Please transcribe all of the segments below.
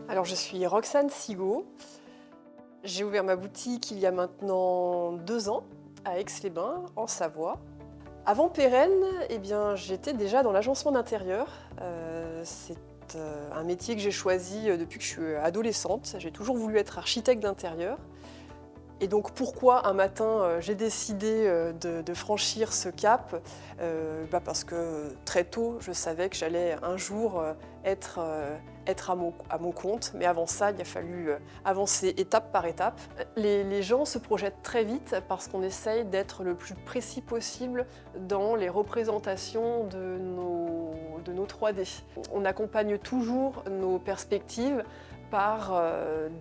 Alors je suis Roxane Sigaud. J'ai ouvert ma boutique il y a maintenant 2 ans à Aix-les-Bains, en Savoie. Avant Pérenne, j'étais déjà dans l'agencement d'intérieur. C'est un métier que j'ai choisi depuis que je suis adolescente. J'ai toujours voulu être architecte d'intérieur. Et donc pourquoi un matin j'ai décidé de franchir ce cap? Parce que très tôt je savais que j'allais un jour être à mon compte, mais avant ça il a fallu avancer étape par étape. Les gens se projettent très vite parce qu'on essaye d'être le plus précis possible dans les représentations de nos 3D. On accompagne toujours nos perspectives par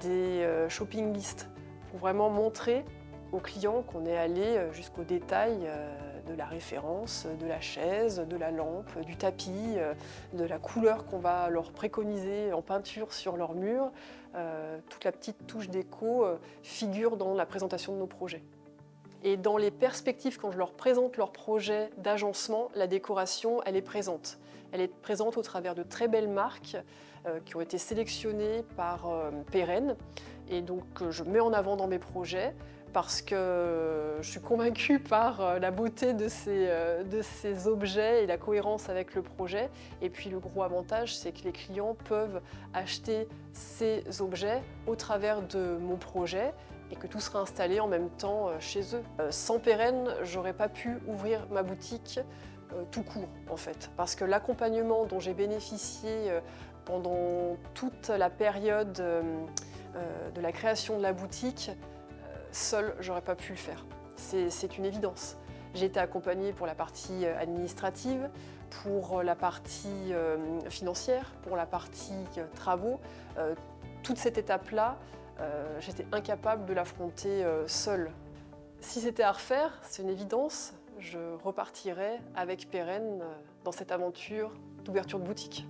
des shopping lists, pour vraiment montrer aux clients qu'on est allé jusqu'au détail de la référence, de la chaise, de la lampe, du tapis, de la couleur qu'on va leur préconiser en peinture sur leur mur. Toute la petite touche déco figure dans la présentation de nos projets. Et dans les perspectives, quand je leur présente leur projet d'agencement, la décoration, elle est présente. Elle est présente au travers de très belles marques qui ont été sélectionnées par Pérenne. Et donc je mets en avant dans mes projets parce que je suis convaincue par la beauté de ces objets et la cohérence avec le projet. Et puis le gros avantage, c'est que les clients peuvent acheter ces objets au travers de mon projet et que tout sera installé en même temps chez eux. Sans Pérenne, j'aurais pas pu ouvrir ma boutique tout court en fait, parce que l'accompagnement dont j'ai bénéficié pendant toute la période de la création de la boutique, seule, j'aurais pas pu le faire. C'est une évidence. J'ai été accompagnée pour la partie administrative, pour la partie financière, pour la partie travaux. Toute cette étape-là, j'étais incapable de l'affronter seule. Si c'était à refaire, c'est une évidence, je repartirais avec Pérenne dans cette aventure d'ouverture de boutique.